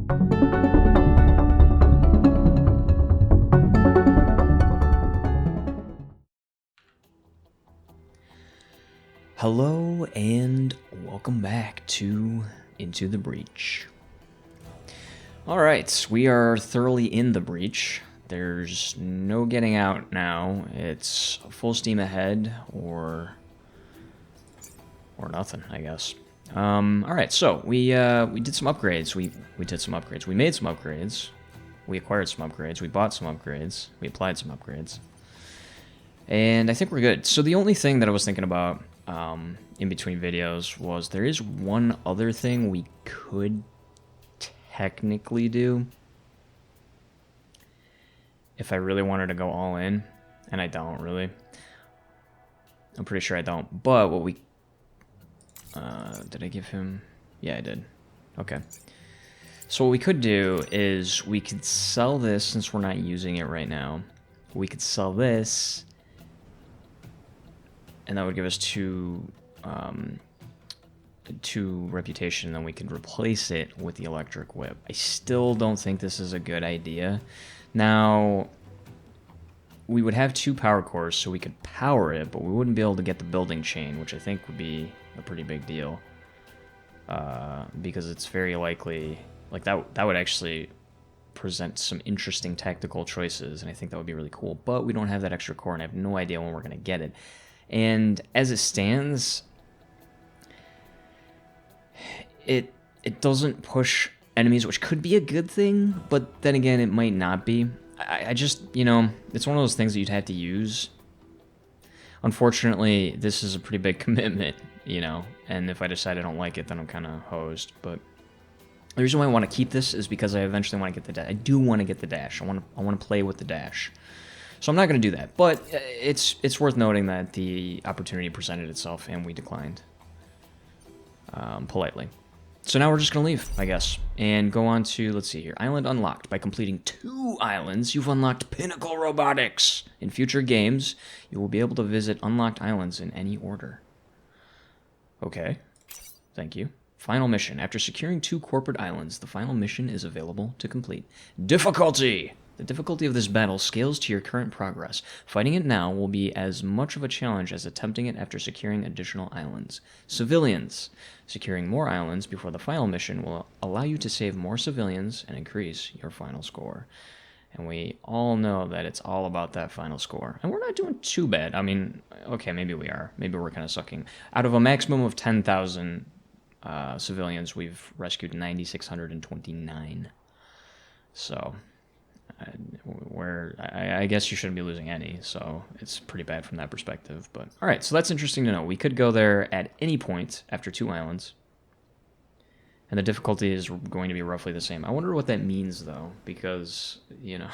Hello and welcome back to Into the Breach. Alright, we are thoroughly in the breach. There's no getting out now. It's full steam ahead or nothing, I guess. Alright, so we did some upgrades. We did some upgrades. We made some upgrades. We acquired some upgrades. We bought some upgrades. We applied some upgrades. And I think we're good. So the only thing that I was thinking about in between videos was there is one other thing we could technically do if I really wanted to go all in, and I don't really. I'm pretty sure I don't. But what we did I give him? Yeah, I did. Okay. So what we could do is we could sell this since we're not using it right now. We could sell this. And that would give us two reputation, and then we could replace it with the electric whip. I still don't think this is a good idea. Now, we would have 2 power cores, so we could power it, but we wouldn't be able to get the building chain, which I think would be a pretty big deal. Because it's very likely, like that would actually present some interesting tactical choices, and I think that would be really cool. But we don't have that extra core, and I have no idea when we're going to get it. And as it stands, it doesn't push enemies, which could be a good thing, but then again, it might not be. I just, you know, it's one of those things that you'd have to use. Unfortunately, this is a pretty big commitment, you know, and if I decide I don't like it, then I'm kind of hosed. But the reason why I want to keep this is because I eventually want to get the dash. I do want to get the dash. I want to play with the dash. So I'm not going to do that, but it's worth noting that the opportunity presented itself and we declined politely. So now we're just going to leave, I guess, and go on to, let's see here, Island Unlocked. By completing 2 islands, you've unlocked Pinnacle Robotics. In future games, you will be able to visit unlocked islands in any order. Okay, thank you. Final mission. After securing 2 corporate islands, the final mission is available to complete. Difficulty! The difficulty of this battle scales to your current progress. Fighting it now will be as much of a challenge as attempting it after securing additional islands. Civilians. Securing more islands before the final mission will allow you to save more civilians and increase your final score. And we all know that it's all about that final score. And we're not doing too bad. I mean, okay, maybe we are. Maybe we're kind of sucking. Out of a maximum of 10,000 civilians, we've rescued 9,629. So I guess you shouldn't be losing any, so it's pretty bad from that perspective. But all right, so that's interesting to know. We could go there at any point after 2 islands, and the difficulty is going to be roughly the same. I wonder what that means, though, because, you know,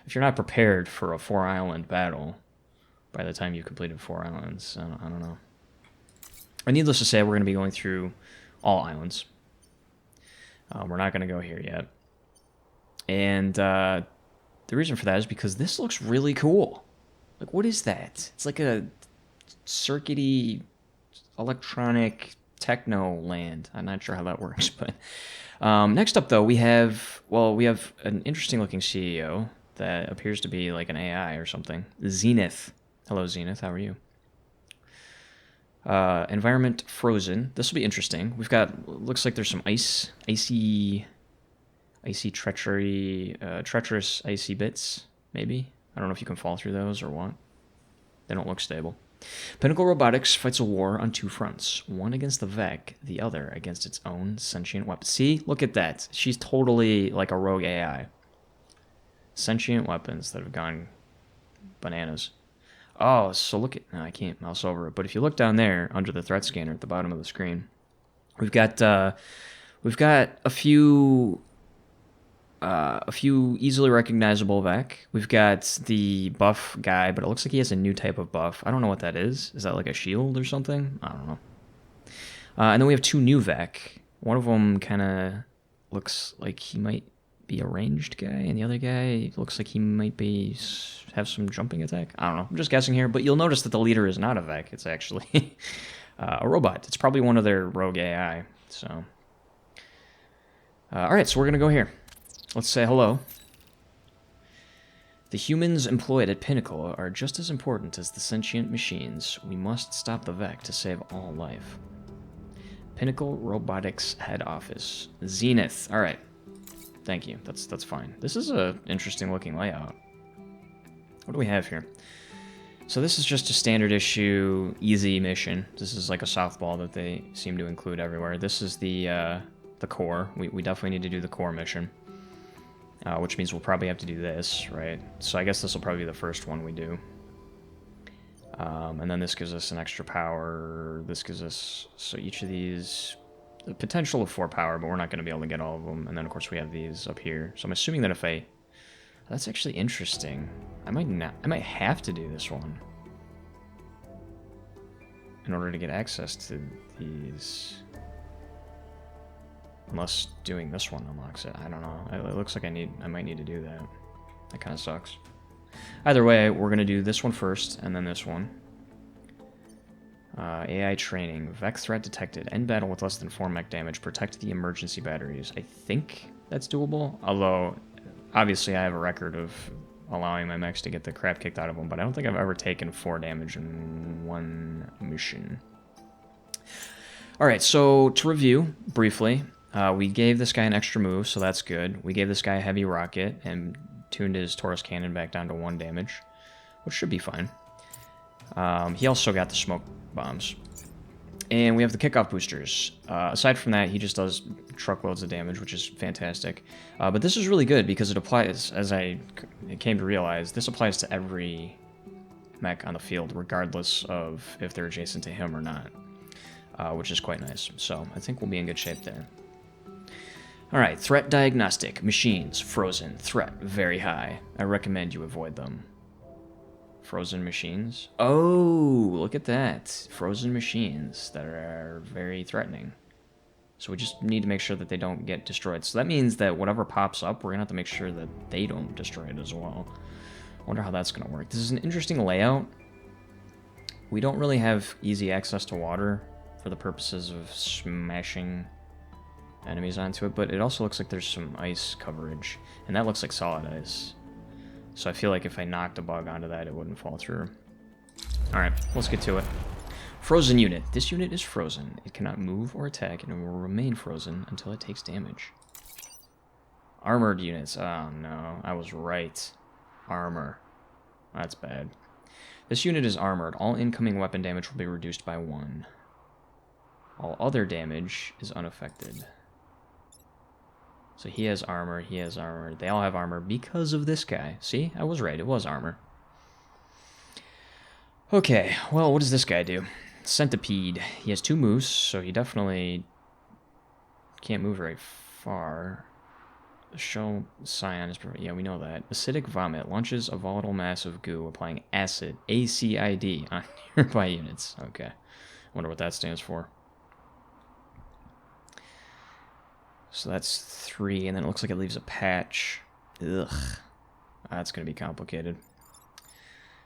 if you're not prepared for a 4-island battle by the time you've completed 4 islands, I don't know. And needless to say, we're going to be going through all islands. We're not going to go here yet. And the reason for that is because this looks really cool. Like, what is that? It's like a circuity electronic techno land. I'm not sure how that works, but next up, though, we have an interesting looking CEO that appears to be like an AI or something. Zenith. Hello, Zenith. How are you? Environment frozen. This will be interesting. We've got, looks like there's some icy treacherous icy bits, maybe. I don't know if you can fall through those or what. They don't look stable. Pinnacle Robotics fights a war on 2 fronts. One against the Vec, the other against its own sentient weapon. See? Look at that. She's totally like a rogue AI. Sentient weapons that have gone bananas. Oh, so look at... No, I can't mouse over it. But if you look down there, under the threat scanner at the bottom of the screen, we've got a few easily recognizable Vec. We've got the buff guy, but it looks like he has a new type of buff. I don't know what that is. Is that like a shield or something? I don't know. And then we have 2 new Vec. One of them kind of looks like he might be a ranged guy, and the other guy looks like he might have some jumping attack. I don't know. I'm just guessing here, but you'll notice that the leader is not a Vec. It's actually a robot. It's probably one of their rogue AI. So Alright, so we're going to go here. Let's say hello. The humans employed at Pinnacle are just as important as the sentient machines. We must stop the Vec to save all life. Pinnacle Robotics Head Office. Zenith. Alright. Thank you. That's fine. This is a interesting looking layout. What do we have here? So this is just a standard issue, easy mission. This is like a softball that they seem to include everywhere. This is the core. We definitely need to do the core mission. Which means we'll probably have to do this, right? So I guess this will probably be the first one we do. And then this gives us an extra power. This gives us... So each of these... The potential of 4 power, but we're not going to be able to get all of them. And then, of course, we have these up here. So I'm assuming that if I... That's actually interesting. I might have to do this one in order to get access to these. Unless doing this one unlocks it. I don't know. It looks like I might need to do that. That kind of sucks. Either way, we're going to do this one first, and then this one. AI training. Vec threat detected. End battle with less than 4 mech damage. Protect the emergency batteries. I think that's doable. Although, obviously, I have a record of allowing my mechs to get the crap kicked out of them, but I don't think I've ever taken 4 damage in one mission. Alright, so to review, briefly, we gave this guy an extra move, so that's good. We gave this guy a heavy rocket and tuned his Taurus cannon back down to 1 damage, which should be fine. He also got the smoke bombs. And we have the kickoff boosters. Aside from that, he just does truckloads of damage, which is fantastic. But this is really good because it applies, as I came to realize, this applies to every mech on the field, regardless of if they're adjacent to him or not, which is quite nice. So I think we'll be in good shape there. Alright, threat diagnostic. Machines, frozen. Threat, very high. I recommend you avoid them. Frozen machines? Oh, look at that. Frozen machines that are very threatening. So we just need to make sure that they don't get destroyed. So that means that whatever pops up, we're going to have to make sure that they don't destroy it as well. I wonder how that's going to work. This is an interesting layout. We don't really have easy access to water for the purposes of smashing enemies onto it, but it also looks like there's some ice coverage, and that looks like solid ice. So I feel like if I knocked a bug onto that, it wouldn't fall through. Alright, let's get to it. Frozen unit. This unit is frozen. It cannot move or attack, and it will remain frozen until it takes damage. Armored units. Oh no, I was right. Armor. That's bad. This unit is armored. All incoming weapon damage will be reduced by 1. All other damage is unaffected. So he has armor, he has armor. They all have armor because of this guy. See? I was right. It was armor. Okay, well, what does this guy do? Centipede. He has 2 moves, so he definitely can't move very far. The shell scion is... Yeah, we know that. Acidic vomit. Launches a volatile mass of goo, applying acid, ACID, on nearby units. Okay. Wonder what that stands for. So that's 3, and then it looks like it leaves a patch. Ugh. That's going to be complicated.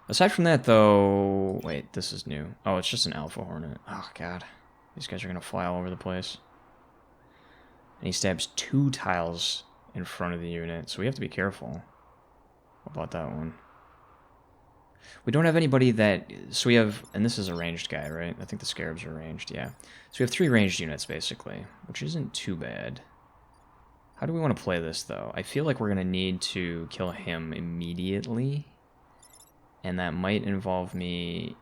Aside from that, though... Wait, this is new. Oh, it's just an Alpha Hornet. Oh, God. These guys are going to fly all over the place. And he stabs 2 tiles in front of the unit, so we have to be careful about that one. We don't have anybody that... So we have... And this is a ranged guy, right? I think the Scarabs are ranged, yeah. So we have 3 ranged units, basically, which isn't too bad. How do we want to play this, though? I feel like we're going to need to kill him immediately. And that might involve me...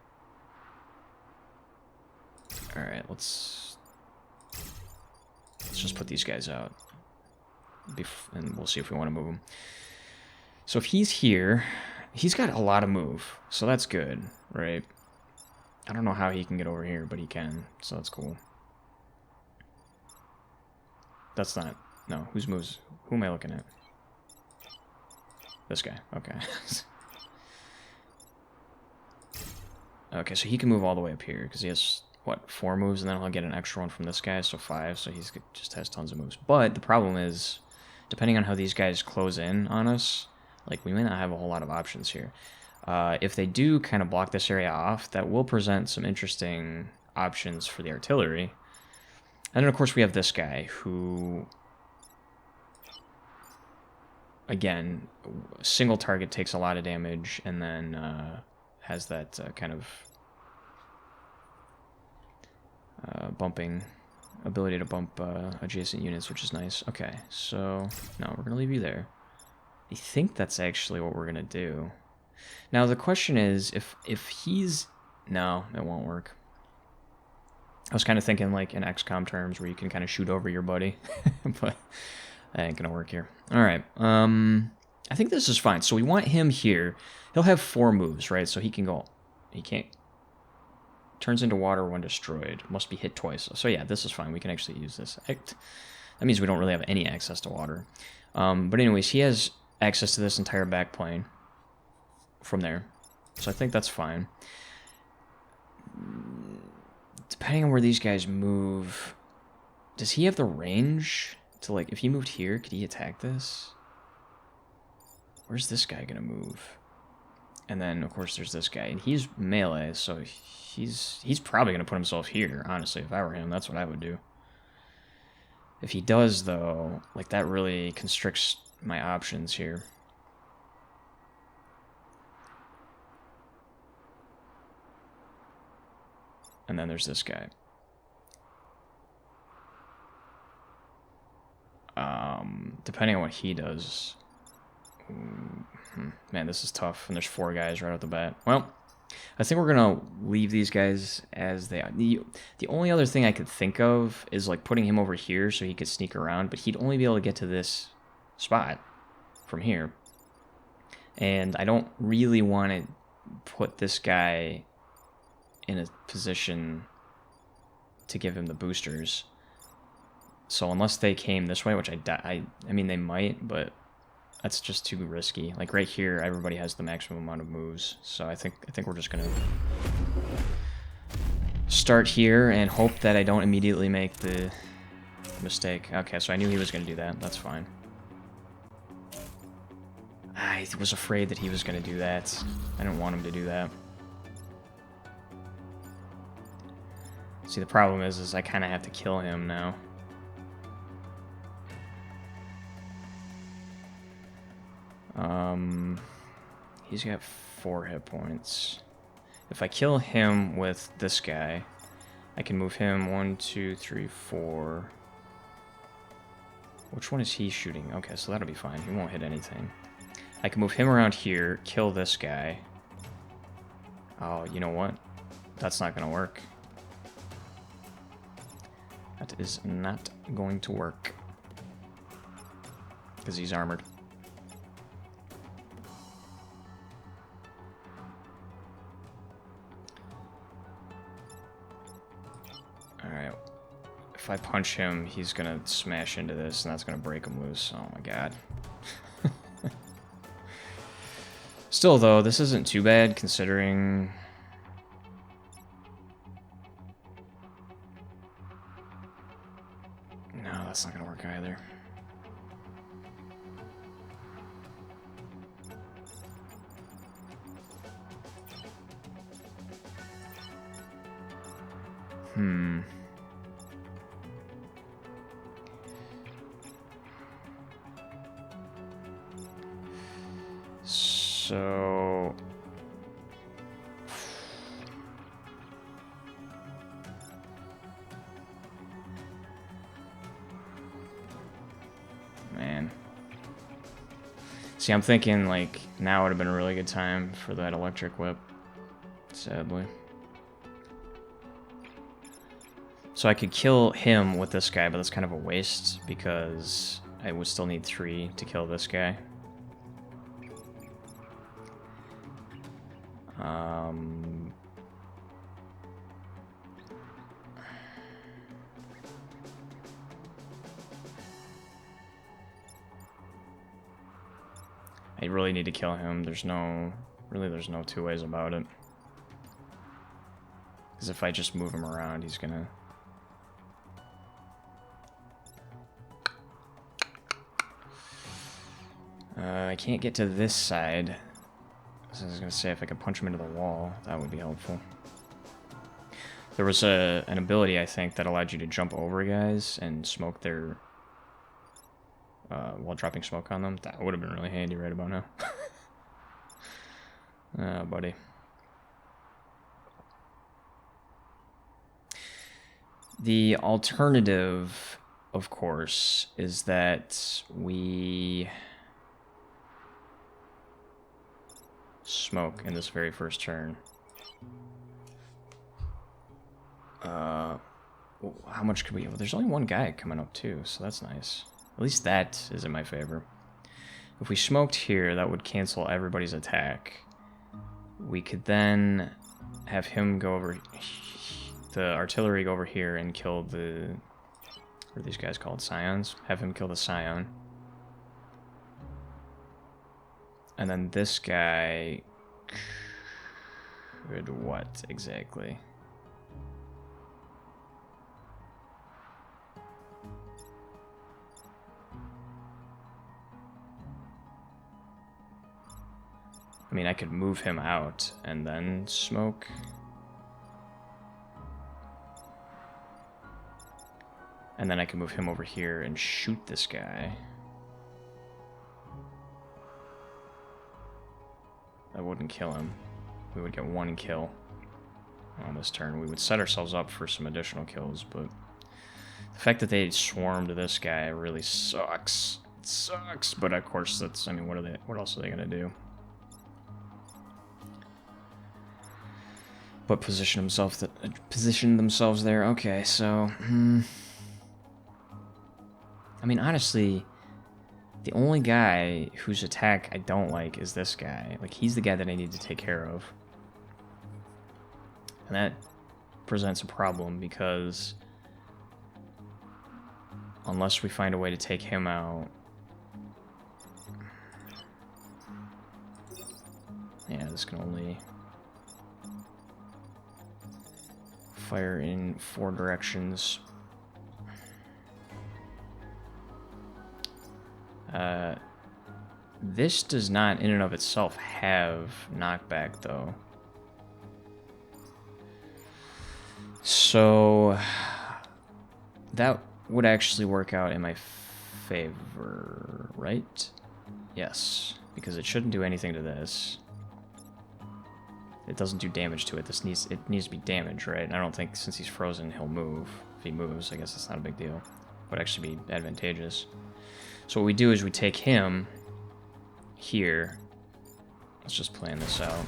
Alright, let's just put these guys out. And we'll see if we want to move them. So if he's here... He's got a lot of move, so that's good, right? I don't know how he can get over here, but he can, so that's cool. That's not... No, whose moves? Who am I looking at? This guy, okay. Okay, so he can move all the way up here, because he has, what, 4 moves, and then he'll get an extra one from this guy, so 5, so he just has tons of moves. But the problem is, depending on how these guys close in on us, like, we may not have a whole lot of options here. If they do kind of block this area off, that will present some interesting options for the artillery. And then, of course, we have this guy, who again, single target takes a lot of damage, and then has that kind of bumping ability to bump adjacent units, which is nice. Okay, so no, we're gonna leave you there. I think that's actually what we're gonna do. Now the question is, if he's... No, it won't work. I was kind of thinking like in XCOM terms where you can kind of shoot over your buddy, but that ain't gonna work here. All right, I think this is fine. So we want him here. He'll have 4 moves, right? So he can go. He can't. Turns into water when destroyed. Must be hit twice. So yeah, this is fine. We can actually use this. That means we don't really have any access to water. But anyways, he has access to this entire back plane from there. So I think that's fine. Depending on where these guys move, does he have the range to, like, if he moved here, could he attack this? Where's this guy gonna move? And then, of course, there's this guy, and he's melee, so he's probably gonna put himself here, honestly. If I were him, that's what I would do. If he does, though, like, that really constricts my options here. And then there's this guy. Depending on what he does... Man, this is tough. And there's 4 guys right off the bat. Well, I think we're going to leave these guys as they are. The only other thing I could think of is like putting him over here so he could sneak around. But he'd only be able to get to this spot from here. And I don't really want to put this guy in a position to give him the boosters. So unless they came this way, which I mean, they might, but that's just too risky. Like right here, everybody has the maximum amount of moves. So I think we're just gonna start here and hope that I don't immediately make the mistake. Okay, so I knew he was gonna do that. That's fine. I was afraid that he was gonna do that. I didn't want him to do that. See, the problem is I kind of have to kill him now. He's got 4 hit points. If I kill him with this guy, I can move him 1, 2, 3, 4. Which one is he shooting? Okay, so that'll be fine. He won't hit anything. I can move him around here, kill this guy. Oh, you know what? That's not gonna work. That is not going to work. Because he's armored. Alright. If I punch him, he's gonna smash into this, and that's gonna break him loose. Oh my god. Still, though, this isn't too bad, considering... No, that's not gonna work either. So... Man. See, I'm thinking, like, now would have been a really good time for that electric whip. Sadly. So I could kill him with this guy, but that's kind of a waste, because I would still need 3 to kill this guy. I really need to kill him. There's no 2 ways about it. Because if I just move him around, he's gonna... I can't get to this side. So I was gonna say, if I could punch him into the wall, that would be helpful. There was an ability, I think, that allowed you to jump over guys and smoke their while dropping smoke on them. That would have been really handy right about now. Oh, buddy. The alternative, of course, is that we smoke in this very first turn. How much could we... Well, there's only one guy coming up, too, so that's nice. At least that is in my favor. If we smoked here, that would cancel everybody's attack. We could then have him go over... The artillery go over here and kill the... What are these guys called? Scions? Have him kill the Scion. And then this guy... Could what, exactly? I mean, I could move him out and then smoke. And then I can move him over here and shoot this guy. That wouldn't kill him. We would get one kill on this turn. We would set ourselves up for some additional kills, but the fact that they swarmed this guy really sucks. It sucks, but of course that's, I mean, what else are they gonna do? But position themselves there. Okay, so I mean, honestly, the only guy whose attack I don't like is this guy. Like, he's the guy that I need to take care of. And that presents a problem because unless we find a way to take him out... Yeah, this can only fire in 4 directions. This does not in and of itself have knockback though. So that would actually work out in my favor, right? Yes, because it shouldn't do anything to this. It doesn't do damage to it. It needs to be damage, right? And I don't think since he's frozen he'll move. If he moves, I guess it's not a big deal. It would actually be advantageous. So what we do is we take him here. Let's just plan this out.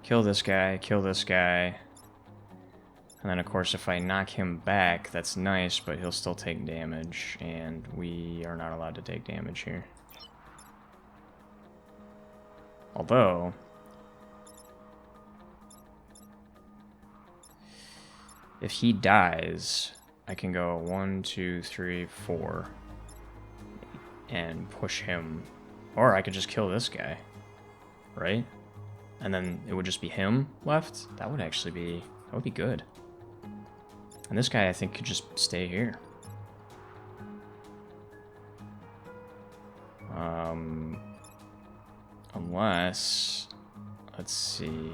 Kill this guy, kill this guy. And then of course if I knock him back, that's nice, but he'll still take damage, and we are not allowed to take damage here. Although... if he dies, I can go 1, 2, 3, 4 and push him. Or I could just kill this guy, right? And then it would just be him left. That would actually be, that would be good. And this guy I think could just stay here. Unless, let's see.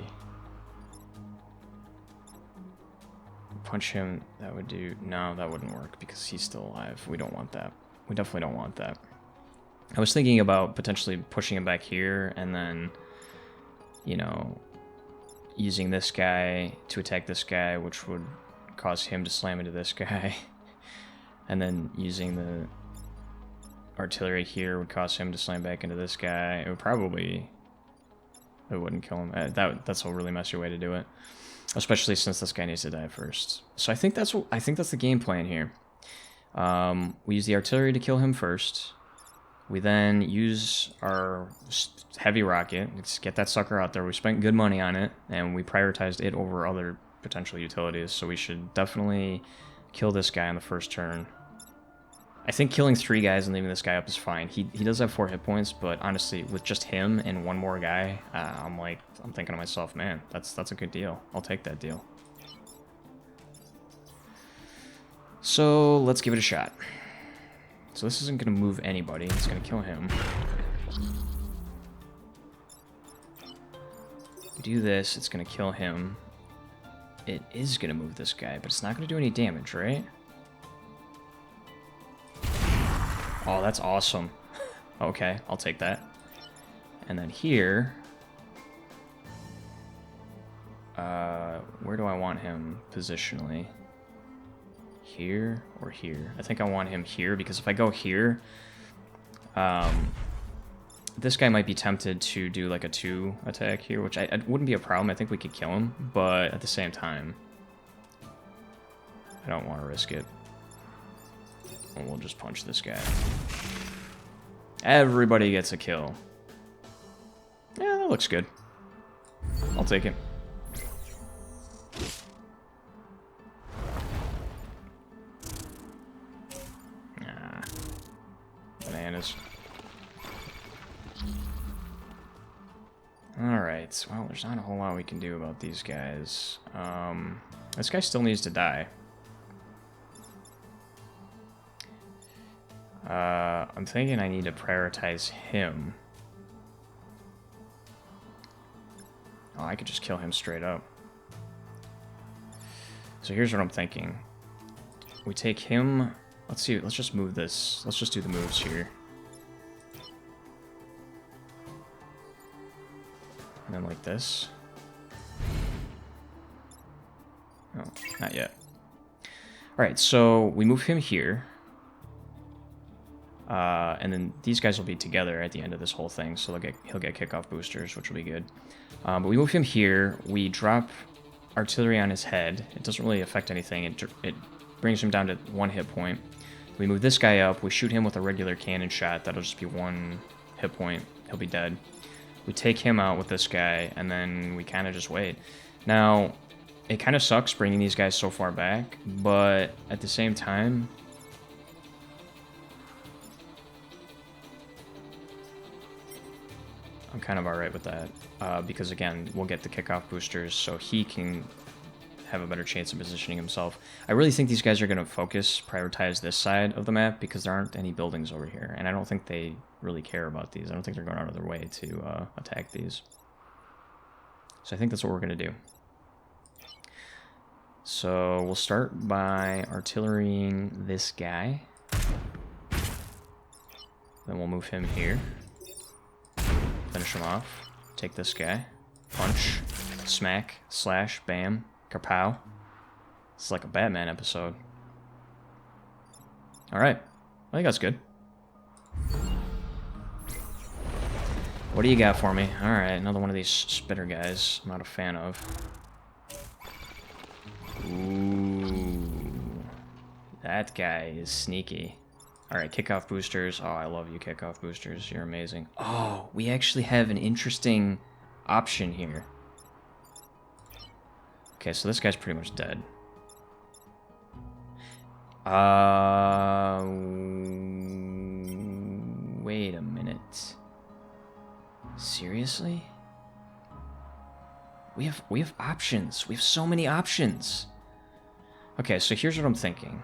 Punch him, that would do... No, that wouldn't work because he's still alive. We don't want that. We definitely don't want that. I was thinking about potentially pushing him back here and then, you know, using this guy to attack this guy, which would cause him to slam into this guy. And then using the artillery here would cause him to slam back into this guy. It would probably... It wouldn't kill him. That's a really messy way to do it. Especially since this guy needs to die first. So I think that's the game plan here. We use the artillery to kill him first. We then use our heavy rocket. Let's get that sucker out there. We spent good money on it, and we prioritized it over other potential utilities. So we should definitely kill this guy on the first turn. I think killing 3 guys and leaving this guy up is fine. He does have 4 hit points, but honestly, with just him and 1 more guy, I'm thinking to myself, man, that's a good deal. I'll take that deal. So let's give it a shot. So this isn't going to move anybody. It's going to kill him. We do this. It's going to kill him. it is going to move this guy, but it's not going to do any damage, right? Oh, that's awesome. Okay, I'll take that. And then here... where do I want him positionally? Here or here? I think I want him here, because if I go here... this guy might be tempted to do like a 2 attack here, which I wouldn't be a problem. I think we could kill him, but at the same time, I don't want to risk it. And we'll just punch this guy. Everybody gets a kill. Yeah, that looks good. I'll take it. Ah, bananas. Alright, well, there's not a whole lot we can do about these guys. This guy still needs to die. I'm thinking I need to prioritize him. Oh, I could just kill him straight up. So here's what I'm thinking. We take him... Let's see, let's just move this. Let's just do the moves here. And then like this. Oh, not yet. Alright, so we move him here. And then these guys will be together at the end of this whole thing, so he'll get kickoff boosters, which will be good. But we move him here. We drop artillery on his head. It doesn't really affect anything. It brings him down to 1 hit point. We move this guy up. We shoot him with a regular cannon shot. That'll just be 1 hit point. He'll be dead. We take him out with this guy, and then we kind of just wait. Now, it kind of sucks bringing these guys so far back, but at the same time... I'm kind of alright with that, because again, we'll get the kickoff boosters, so he can have a better chance of positioning himself. I really think these guys are going to prioritize this side of the map, because there aren't any buildings over here, and I don't think they really care about these. I don't think they're going out of their way to attack these. So I think that's what we're going to do. So we'll start by artillerying this guy. Then we'll move him here. Finish him off. Take this guy. Punch. Smack. Slash. Bam. Kapow. It's like a Batman episode. Alright. I think that's good. What do you got for me? Alright, another one of these spitter guys I'm not a fan of. Ooh. That guy is sneaky. Alright, kickoff boosters. Oh, I love you, kickoff boosters. You're amazing. Oh, we actually have an interesting option here. Okay, so this guy's pretty much dead. Wait a minute. Seriously? We have options. We have so many options. Okay, so here's what I'm thinking.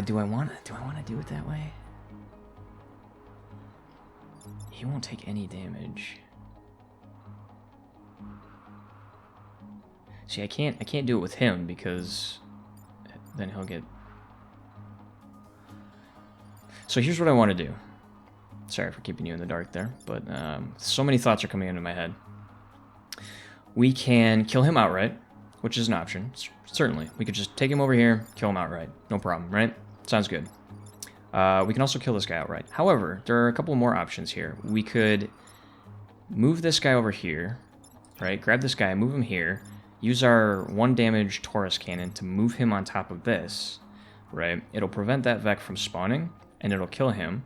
Do I want to do it that way? He won't take any damage. See, I can't do it with him because then he'll get... So here's what I want to do. Sorry for keeping you in the dark there, but so many thoughts are coming into my head. We can kill him outright, which is an option. Certainly. We could just take him over here, kill him outright. No problem, right? Sounds good. We can also kill this guy outright. However, there are a couple more options here. We could move this guy over here, right? Grab this guy, move him here, use our 1 damage Taurus cannon to move him on top of this, right? It'll prevent that Vec from spawning, and it'll kill him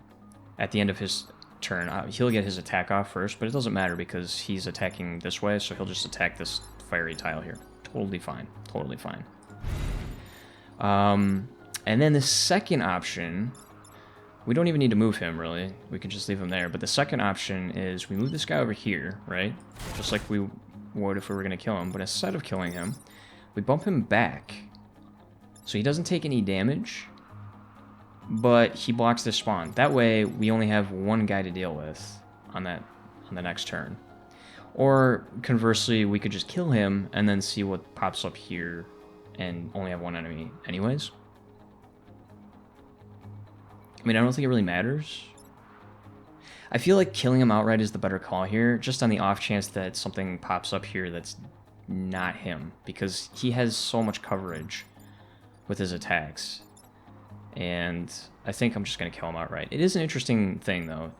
at the end of his turn. He'll get his attack off first, but it doesn't matter because he's attacking this way, so he'll just attack this fiery tile here. Totally fine. Totally fine. And then the second option, we don't even need to move him, really. We can just leave him there. But the second option is we move this guy over here, right? Just like we would if we were going to kill him. But instead of killing him, we bump him back. So he doesn't take any damage, but he blocks the spawn. That way, we only have 1 guy to deal with on the next turn. Or conversely, we could just kill him and then see what pops up here and only have one enemy anyways. I mean, I don't think it really matters. I feel like killing him outright is the better call here, just on the off chance that something pops up here that's not him, because he has so much coverage with his attacks. And I think I'm just going to kill him outright. It is an interesting thing, though,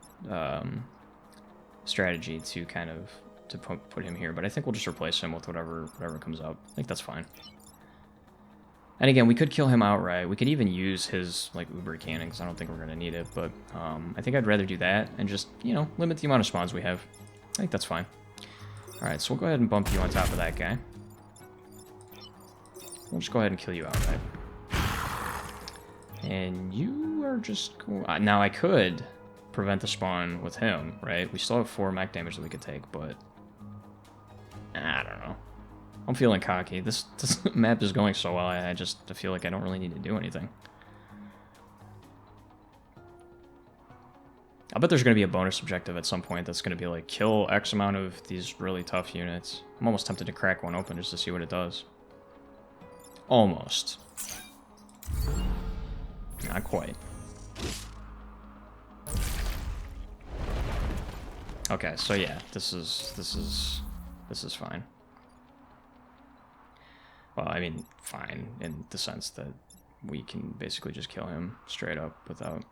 strategy to kind of put him here, but I think we'll just replace him with whatever comes up. I think that's fine. And again, we could kill him outright. We could even use his, like, Uber cannon, because I don't think we're going to need it. But I think I'd rather do that and just, you know, limit the amount of spawns we have. I think that's fine. Alright, so we'll go ahead and bump you on top of that guy. We'll just go ahead and kill you outright. And you are just cool. Now, I could prevent the spawn with him, right? We still have 4 mech damage that we could take, but I don't know. I'm feeling cocky. This map is going so well, I feel like I don't really need to do anything. I bet there's going to be a bonus objective at some point that's going to be like, kill X amount of these really tough units. I'm almost tempted to crack one open just to see what it does. Almost. Not quite. Okay, so yeah, this is fine. Well, I mean, fine in the sense that we can basically just kill him straight up without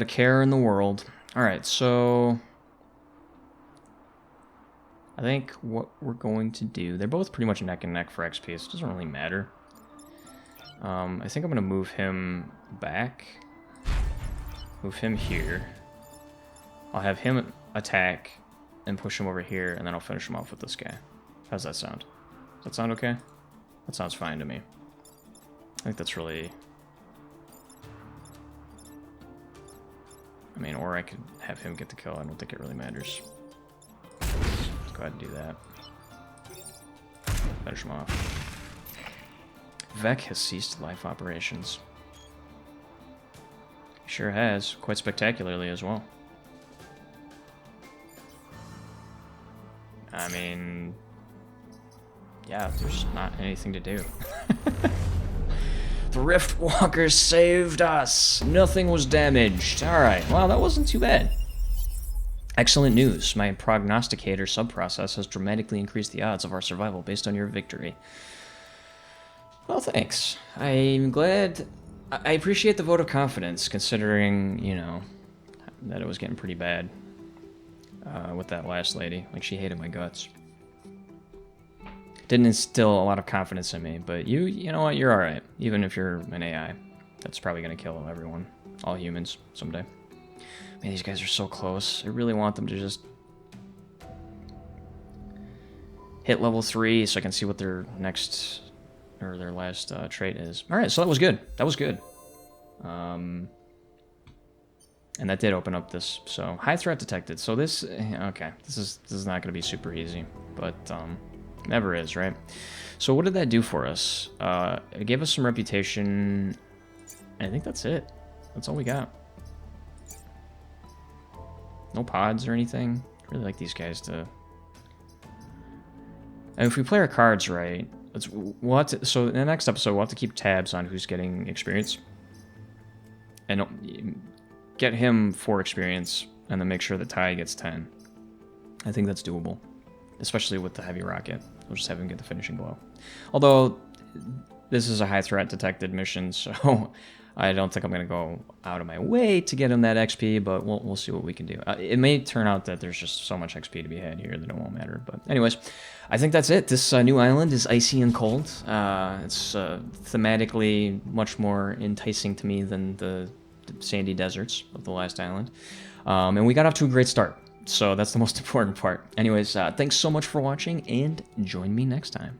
a care in the world. All right, so I think what we're going to do, they're both pretty much neck and neck for XP, so it doesn't really matter. I think I'm going to move him back, move him here. I'll have him attack and push him over here, and then I'll finish him off with this guy. How's that sound? Does that sound okay? That sounds fine to me. I think that's really... I mean, or I could have him get the kill. I don't think it really matters. Let's go ahead and do that. Finish him off. Vec has ceased life operations. He sure has. Quite spectacularly as well. I mean... yeah, there's not anything to do. The Rift Walkers saved us. Nothing was damaged. Alright, well, that wasn't too bad. Excellent news. My prognosticator subprocess has dramatically increased the odds of our survival based on your victory. Well, thanks. I'm glad... I appreciate the vote of confidence, considering, you know, that it was getting pretty bad with that last lady. Like, she hated my guts. Didn't instill a lot of confidence in me, but you know what, you're alright. Even if you're an AI, that's probably going to kill everyone, all humans, someday. Man, these guys are so close. I really want them to just hit level 3 so I can see what their next, or their last trait is. Alright, so that was good. That was good. And that did open up this, so high threat detected. So this, okay, this is not going to be super easy, but never is, right? So what did that do for us? It gave us some reputation. I think that's it. That's all we got. No pods or anything. I really like these guys to... And if we play our cards right, so in the next episode, we'll have to keep tabs on who's getting experience. And get him 4 experience, and then make sure that Ty gets 10. I think that's doable. Especially with the heavy rocket. We'll just have him get the finishing blow. Although, this is a high threat detected mission, so I don't think I'm going to go out of my way to get him that XP, but we'll see what we can do. It may turn out that there's just so much XP to be had here that it won't matter. But anyways, I think that's it. This new island is icy and cold. It's thematically much more enticing to me than the sandy deserts of the last island. And we got off to a great start. So that's the most important part. Anyways, thanks so much for watching, and join me next time.